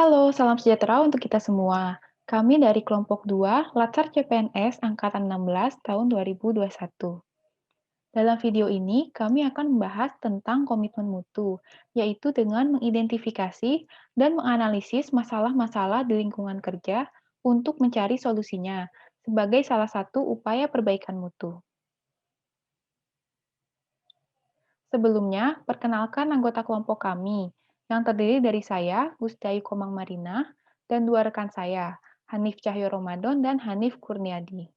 Halo, salam sejahtera untuk kita semua. Kami dari kelompok 2, Latsar CPNS Angkatan 16 tahun 2021. Dalam video ini, kami akan membahas tentang komitmen mutu, yaitu dengan mengidentifikasi dan menganalisis masalah-masalah di lingkungan kerja untuk mencari solusinya, sebagai salah satu upaya perbaikan mutu. Sebelumnya, perkenalkan anggota kelompok kami, yang terdiri dari saya, Gusdayu Komang Marina, dan dua rekan saya, Hanif Cahyo Ramadan dan Hanif Kurniadi.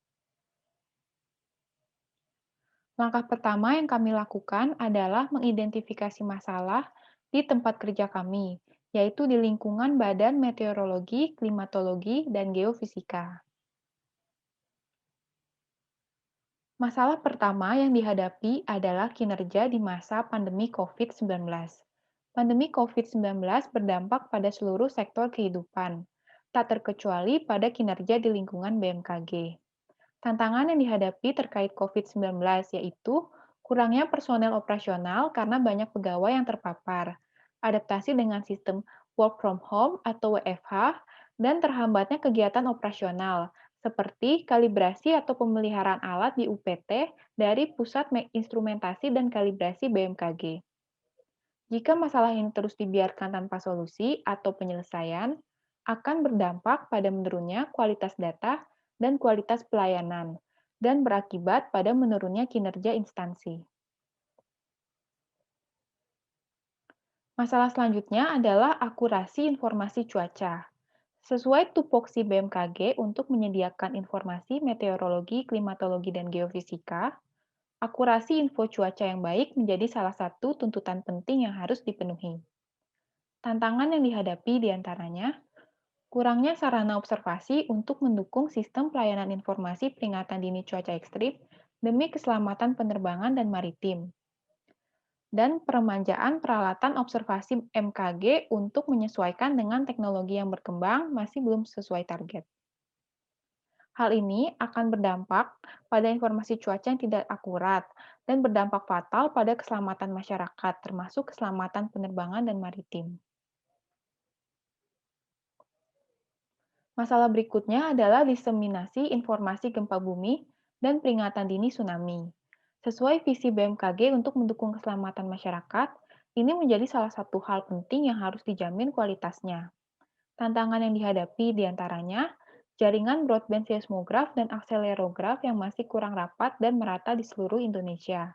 Langkah pertama yang kami lakukan adalah mengidentifikasi masalah di tempat kerja kami, yaitu di lingkungan Badan Meteorologi, Klimatologi, dan Geofisika. Masalah pertama yang dihadapi adalah kinerja di masa pandemi COVID-19. Pandemi COVID-19 berdampak pada seluruh sektor kehidupan, tak terkecuali pada kinerja di lingkungan BMKG. Tantangan yang dihadapi terkait COVID-19 yaitu kurangnya personel operasional karena banyak pegawai yang terpapar, adaptasi dengan sistem work from home atau WFH, dan terhambatnya kegiatan operasional seperti kalibrasi atau pemeliharaan alat di UPT dari Pusat Instrumentasi dan Kalibrasi BMKG. Jika masalah ini terus dibiarkan tanpa solusi atau penyelesaian, akan berdampak pada menurunnya kualitas data dan kualitas pelayanan, dan berakibat pada menurunnya kinerja instansi. Masalah selanjutnya adalah akurasi informasi cuaca. Sesuai tupoksi BMKG untuk menyediakan informasi meteorologi, klimatologi, dan geofisika, akurasi info cuaca yang baik menjadi salah satu tuntutan penting yang harus dipenuhi. Tantangan yang dihadapi diantaranya kurangnya sarana observasi untuk mendukung sistem pelayanan informasi peringatan dini cuaca ekstrim demi keselamatan penerbangan dan maritim, dan peremajaan peralatan observasi MKG untuk menyesuaikan dengan teknologi yang berkembang masih belum sesuai target. Hal ini akan berdampak pada informasi cuaca yang tidak akurat dan berdampak fatal pada keselamatan masyarakat, termasuk keselamatan penerbangan dan maritim. Masalah berikutnya adalah diseminasi informasi gempa bumi dan peringatan dini tsunami. Sesuai visi BMKG untuk mendukung keselamatan masyarakat, ini menjadi salah satu hal penting yang harus dijamin kualitasnya. Tantangan yang dihadapi diantaranya jaringan broadband seismograf dan akselerograf yang masih kurang rapat dan merata di seluruh Indonesia.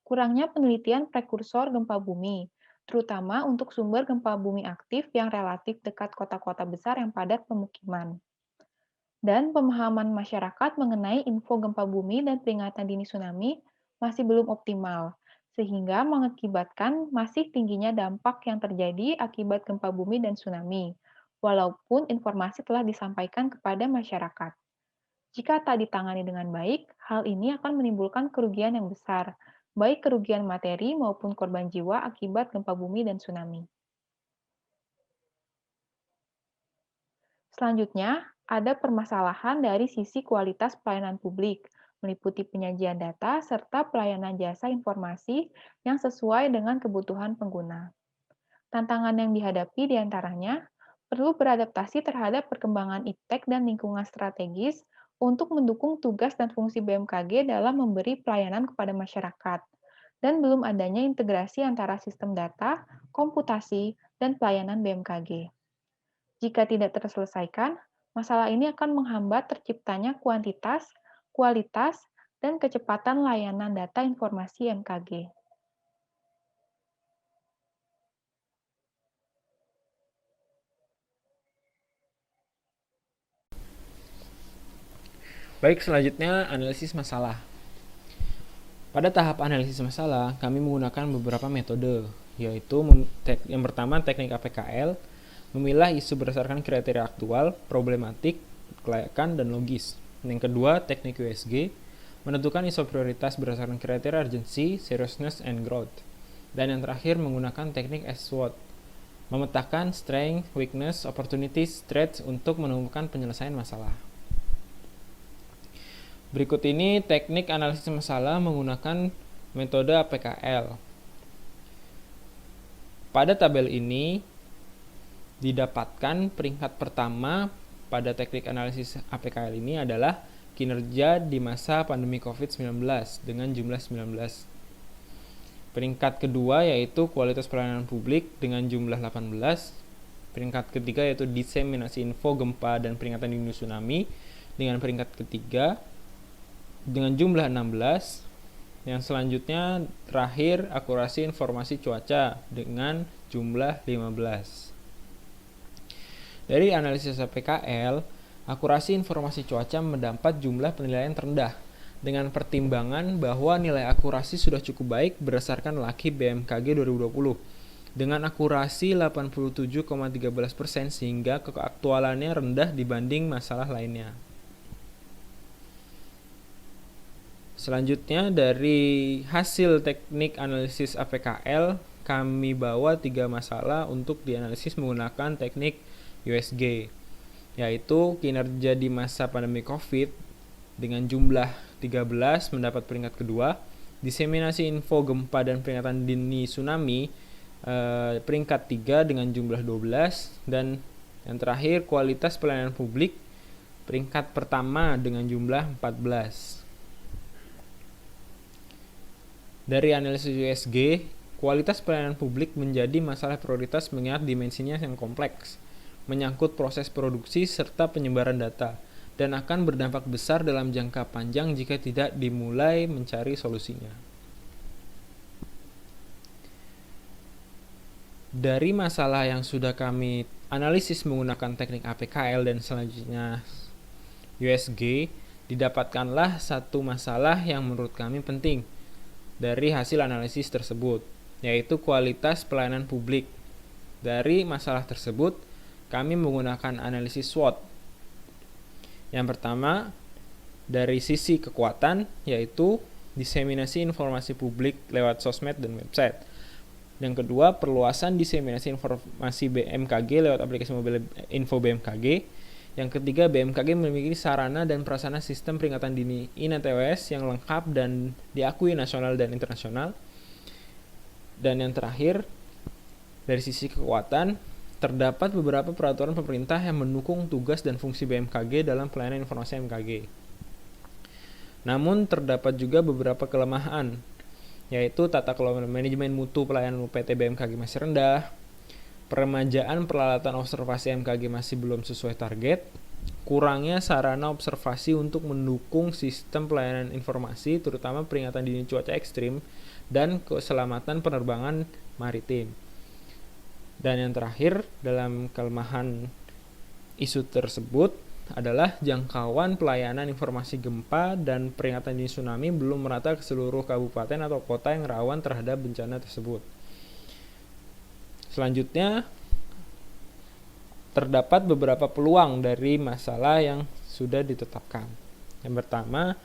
Kurangnya penelitian prekursor gempa bumi, terutama untuk sumber gempa bumi aktif yang relatif dekat kota-kota besar yang padat pemukiman. Dan pemahaman masyarakat mengenai info gempa bumi dan peringatan dini tsunami masih belum optimal, sehingga mengakibatkan masih tingginya dampak yang terjadi akibat gempa bumi dan tsunami, walaupun informasi telah disampaikan kepada masyarakat. Jika tak ditangani dengan baik, hal ini akan menimbulkan kerugian yang besar, baik kerugian materi maupun korban jiwa akibat gempa bumi dan tsunami. Selanjutnya, ada permasalahan dari sisi kualitas pelayanan publik, meliputi penyajian data serta pelayanan jasa informasi yang sesuai dengan kebutuhan pengguna. Tantangan yang dihadapi diantaranya perlu beradaptasi terhadap perkembangan iptek dan lingkungan strategis untuk mendukung tugas dan fungsi BMKG dalam memberi pelayanan kepada masyarakat, dan belum adanya integrasi antara sistem data, komputasi, dan pelayanan BMKG. Jika tidak terselesaikan, masalah ini akan menghambat terciptanya kuantitas, kualitas, dan kecepatan layanan data informasi MKG. Baik, selanjutnya analisis masalah. Pada tahap analisis masalah, kami menggunakan beberapa metode, yaitu yang pertama teknik APKL, memilah isu berdasarkan kriteria aktual, problematik, kelayakan, dan logis. Yang kedua, teknik USG, menentukan isu prioritas berdasarkan kriteria urgency, seriousness, and growth. Dan yang terakhir, menggunakan teknik SWOT, memetakan strength, weakness, opportunities, threats untuk menemukan penyelesaian masalah. Berikut ini teknik analisis masalah menggunakan metode APKL. Pada tabel ini, Didapatkan peringkat pertama pada teknik analisis APKL ini adalah kinerja di masa pandemi COVID-19 dengan jumlah 19. Peringkat kedua yaitu kualitas pelayanan publik dengan jumlah 18. Peringkat ketiga yaitu diseminasi info gempa dan peringatan dini tsunami dengan peringkat ketiga dengan jumlah 16. Yang selanjutnya terakhir akurasi informasi cuaca dengan jumlah 15. Dari analisis APKL, akurasi informasi cuaca mendapat jumlah penilaian terendah dengan pertimbangan bahwa nilai akurasi sudah cukup baik berdasarkan LAKI BMKG 2020 dengan akurasi 87,13% sehingga keaktualannya rendah dibanding masalah lainnya. Selanjutnya dari hasil teknik analisis APKL, kami bawa 3 masalah untuk dianalisis menggunakan teknik USG, yaitu kinerja di masa pandemi COVID dengan jumlah 13 mendapat peringkat kedua, diseminasi info gempa dan peringatan dini tsunami peringkat 3 dengan jumlah 12, dan yang terakhir kualitas pelayanan publik peringkat pertama dengan jumlah 14. Dari analisis USG, kualitas pelayanan publik menjadi masalah prioritas mengingat dimensinya yang kompleks, menyangkut proses produksi serta penyebaran data, dan akan berdampak besar dalam jangka panjang jika tidak dimulai mencari solusinya. Dari masalah yang sudah kami analisis menggunakan teknik APKL dan selanjutnya USG, didapatkanlah satu masalah yang menurut kami penting dari hasil analisis tersebut, yaitu kualitas pelayanan publik. Dari masalah tersebut, kami menggunakan analisis SWOT. Yang pertama, dari sisi kekuatan, yaitu diseminasi informasi publik lewat sosmed dan website. Yang kedua, perluasan diseminasi informasi BMKG lewat aplikasi mobile info BMKG. Yang ketiga, BMKG memiliki sarana dan prasarana sistem peringatan dini INTWS yang lengkap dan diakui nasional dan internasional. Dan yang terakhir, dari sisi kekuatan, terdapat beberapa peraturan pemerintah yang mendukung tugas dan fungsi BMKG dalam pelayanan informasi BMKG. Namun terdapat juga beberapa kelemahan, yaitu tata kelola manajemen mutu pelayanan UPT BMKG masih rendah, peremajaan peralatan observasi BMKG masih belum sesuai target, kurangnya sarana observasi untuk mendukung sistem pelayanan informasi terutama peringatan dini cuaca ekstrim dan keselamatan penerbangan maritim. Dan yang terakhir, dalam kelemahan isu tersebut adalah jangkauan pelayanan informasi gempa dan peringatan dini tsunami belum merata ke seluruh kabupaten atau kota yang rawan terhadap bencana tersebut. Selanjutnya, terdapat beberapa peluang dari masalah yang sudah ditetapkan. Yang pertama,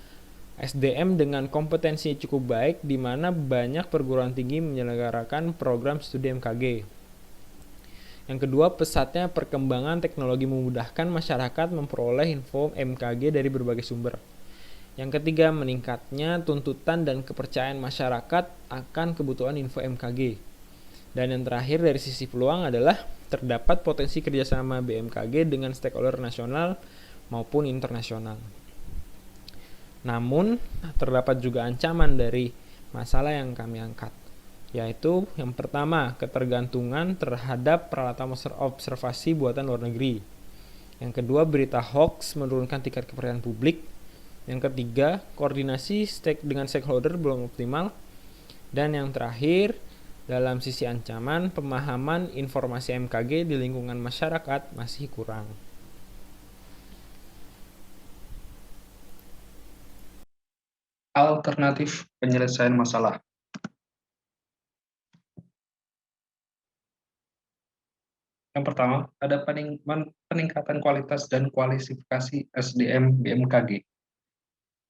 SDM dengan kompetensi cukup baik di mana banyak perguruan tinggi menyelenggarakan program studi MKG. Yang kedua, pesatnya perkembangan teknologi memudahkan masyarakat memperoleh info MKG dari berbagai sumber. Yang ketiga, meningkatnya tuntutan dan kepercayaan masyarakat akan kebutuhan info MKG. Dan yang terakhir dari sisi peluang adalah terdapat potensi kerjasama BMKG dengan stakeholder nasional maupun internasional. Namun, terdapat juga ancaman dari masalah yang kami angkat, yaitu yang pertama, ketergantungan terhadap peralatan observasi buatan luar negeri. Yang kedua, berita hoax menurunkan tingkat kepercayaan publik. Yang ketiga, koordinasi dengan stakeholder belum optimal. Dan yang terakhir, dalam sisi ancaman, pemahaman informasi MKG di lingkungan masyarakat masih kurang. Alternatif penyelesaian masalah. Yang pertama, ada peningkatan kualitas dan kualifikasi SDM BMKG.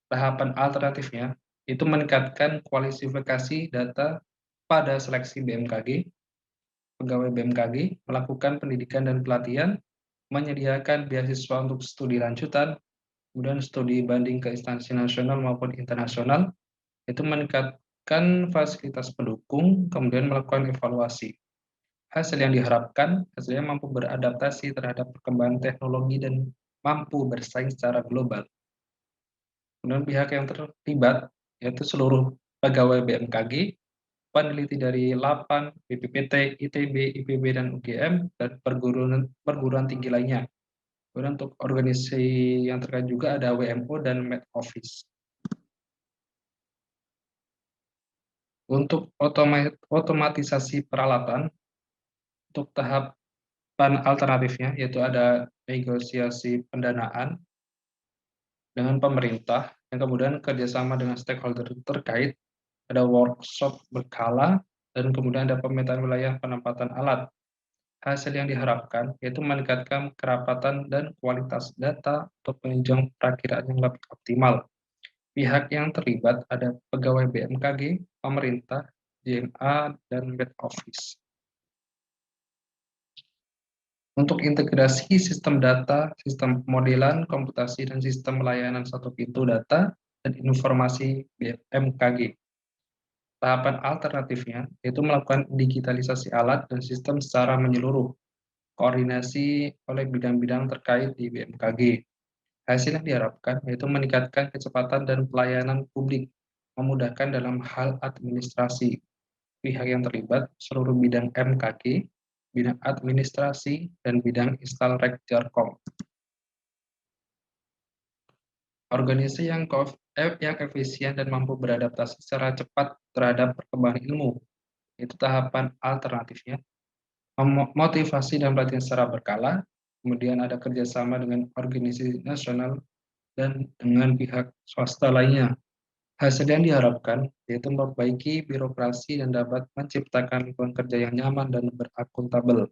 Tahapan alternatifnya itu meningkatkan kualifikasi data pada seleksi BMKG, pegawai BMKG, melakukan pendidikan dan pelatihan, menyediakan beasiswa untuk studi lanjutan, kemudian studi banding ke instansi nasional maupun internasional, itu meningkatkan fasilitas pendukung, kemudian melakukan evaluasi. Hasil yang diharapkan, hasilnya mampu beradaptasi terhadap perkembangan teknologi dan mampu bersaing secara global. Kemudian pihak yang terlibat, yaitu seluruh pegawai BMKG, peneliti dari LAPAN, BPPT, ITB, IPB, dan UGM, dan perguruan tinggi lainnya. Kemudian untuk organisasi yang terkait juga ada WMO dan Med Office. Untuk otomatisasi peralatan, untuk tahapan alternatifnya, yaitu ada negosiasi pendanaan dengan pemerintah, yang kemudian kerjasama dengan stakeholder terkait, ada workshop berkala, dan kemudian ada pemetaan wilayah penempatan alat. Hasil yang diharapkan yaitu meningkatkan kerapatan dan kualitas data untuk penunjang perakiraan yang lebih optimal. Pihak yang terlibat ada pegawai BMKG, pemerintah, JMA, dan Med Office. Untuk integrasi sistem data, sistem pemodelan, komputasi, dan sistem layanan satu pintu data dan informasi BMKG. Tahapan alternatifnya yaitu melakukan digitalisasi alat dan sistem secara menyeluruh, koordinasi oleh bidang-bidang terkait di BMKG. Hasil yang diharapkan yaitu meningkatkan kecepatan dan pelayanan publik, memudahkan dalam hal administrasi. Pihak yang terlibat seluruh bidang MKG, bidang administrasi, dan bidang instalrek Jarkom. Organisasi yang efisien dan mampu beradaptasi secara cepat terhadap perkembangan ilmu. Itu tahapan alternatifnya. Motivasi dan pelatihan secara berkala, kemudian ada kerjasama dengan organisasi nasional dan dengan pihak swasta lainnya. Hasil yang diharapkan yaitu memperbaiki birokrasi dan dapat menciptakan lingkungan kerja yang nyaman dan berakuntabel.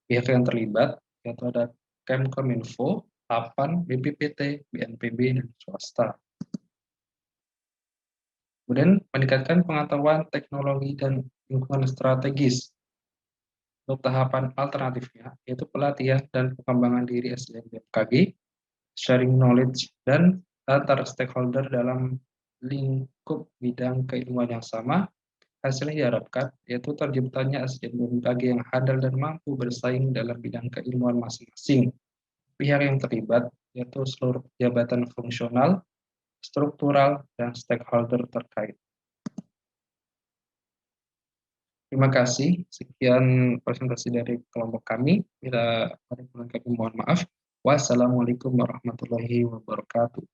Pihak yang terlibat yaitu ada Kemkominfo, LAPAN, BPPT, BNPB, dan swasta. Kemudian meningkatkan pengetahuan teknologi dan lingkungan strategis. Untuk tahapan alternatifnya yaitu pelatihan dan pengembangan diri SDM BMKG, sharing knowledge, dan antar stakeholder dalam lingkup bidang keilmuan yang sama. Hasilnya diharapkan yaitu terciptanya SDM BMKG yang handal dan mampu bersaing dalam bidang keilmuan masing-masing. Pihak yang terlibat yaitu seluruh jabatan fungsional, struktural, dan stakeholder terkait. Terima kasih. Sekian presentasi dari kelompok kami. Bila ada kurang kami mohon maaf. Wassalamualaikum warahmatullahi wabarakatuh.